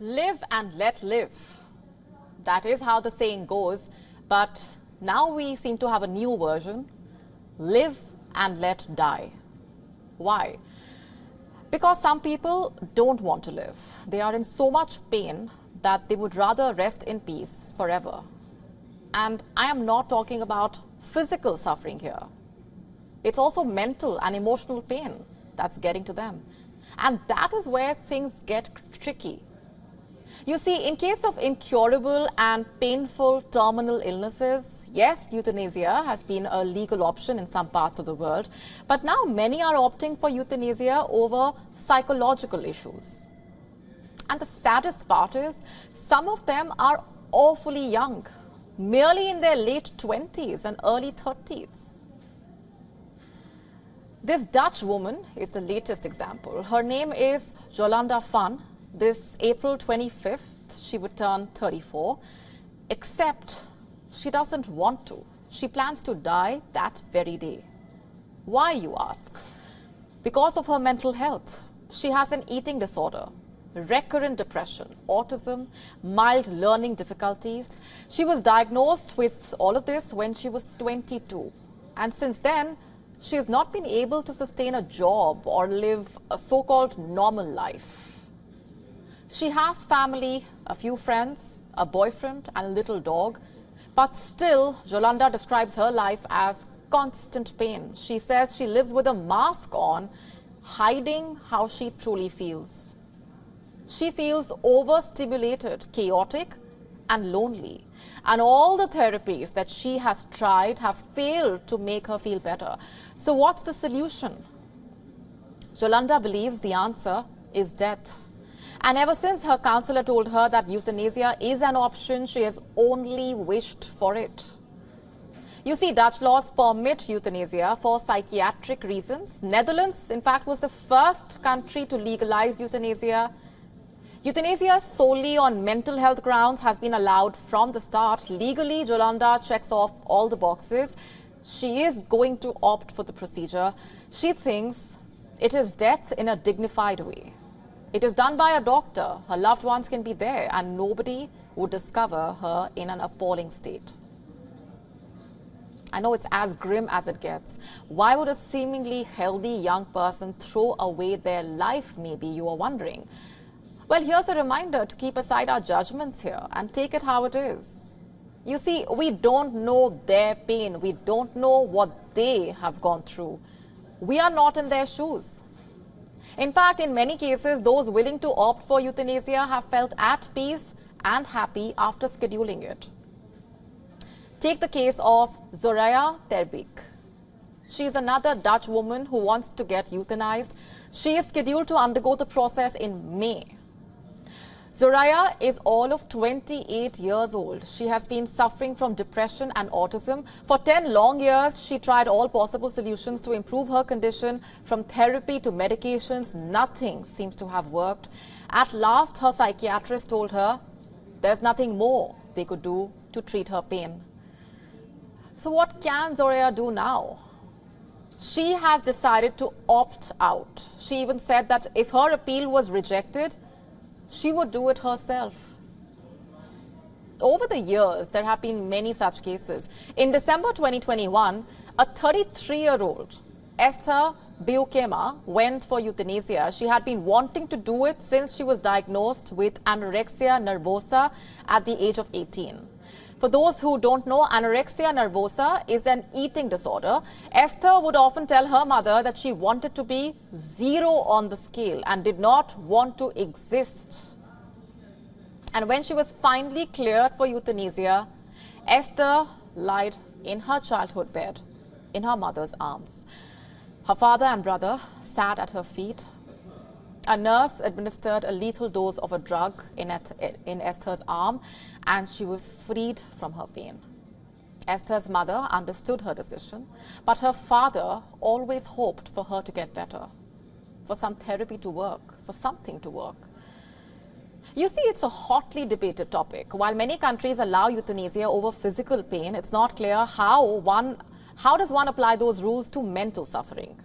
Live and let live. That is how the saying goes, but now we seem to have a new version. Live and let die. Why? Because some people don't want to live. They are in so much pain that they would rather rest in peace forever. And I am not talking about physical suffering here. It's also mental and emotional pain that's getting to them. And that is where things get tricky. You see, in case of incurable and painful terminal illnesses, yes, euthanasia has been a legal option in some parts of the world, but now many are opting for euthanasia over psychological issues. And the saddest part is, some of them are awfully young, merely in their late 20s and early 30s. This Dutch woman is the latest example. Her name is Jolanda. This April 25th, she would turn 34, except she doesn't want to. She plans to die that very day. Why, you ask? Because of her mental health. She has an eating disorder, recurrent depression, autism, mild learning difficulties. She was diagnosed with all of this when she was 22. And since then, she has not been able to sustain a job or live a so-called normal life. She has family, a few friends, a boyfriend and a little dog, but still Jolanda describes her life as constant pain. She says she lives with a mask on, hiding how she truly feels. She feels overstimulated, chaotic and lonely. And all the therapies that she has tried have failed to make her feel better. So what's the solution? Jolanda believes the answer is death. And ever since her counselor told her that euthanasia is an option, she has only wished for it. You see, Dutch laws permit euthanasia for psychiatric reasons. Netherlands, in fact, was the first country to legalize euthanasia. Euthanasia solely on mental health grounds has been allowed from the start. Legally, Jolanda checks off all the boxes. She is going to opt for the procedure. She thinks it is death in a dignified way. It is done by a doctor. Her loved ones can be there and nobody would discover her in an appalling state. I know it's as grim as it gets. Why would a seemingly healthy young person throw away their life, maybe you are wondering? Well, here's a reminder to keep aside our judgments here and take it how it is. You see, we don't know their pain. We don't know what they have gone through. We are not in their shoes. In fact, in many cases, those willing to opt for euthanasia have felt at peace and happy after scheduling it. Take the case of Zoraya Terbik. She is another Dutch woman who wants to get euthanized. She is scheduled to undergo the process in May. Zoraya is all of 28 years old. She has been suffering from depression and autism. For 10 long years, she tried all possible solutions to improve her condition, from therapy to medications. Nothing seems to have worked. At last, her psychiatrist told her there's nothing more they could do to treat her pain. So what can Zoraya do now? She has decided to opt out. She even said that if her appeal was rejected, she would do it herself. Over the years, there have been many such cases. In December 2021, a 33-year-old, Esther Bua, went for euthanasia. She had been wanting to do it since she was diagnosed with anorexia nervosa at the age of 18. For those who don't know, anorexia nervosa is an eating disorder. Esther would often tell her mother that she wanted to be 0 on the scale and did not want to exist. And when she was finally cleared for euthanasia, Esther lied in her childhood bed in her mother's arms. Her father and brother sat at her feet. A nurse administered a lethal dose of a drug in Esther's arm, and she was freed from her pain. Esther's mother understood her decision, but her father always hoped for her to get better, for some therapy to work, for something to work. You see, it's a hotly debated topic. While many countries allow euthanasia over physical pain, it's not clear how does one apply those rules to mental suffering.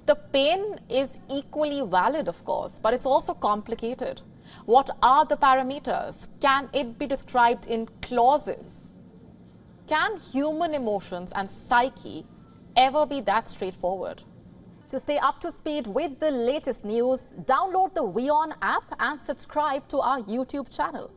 The pain is equally valid, of course, but it's also complicated. What are the parameters? Can it be described in clauses? Can human emotions and psyche ever be that straightforward? To stay up to speed with the latest news, download the WION app and subscribe to our YouTube channel.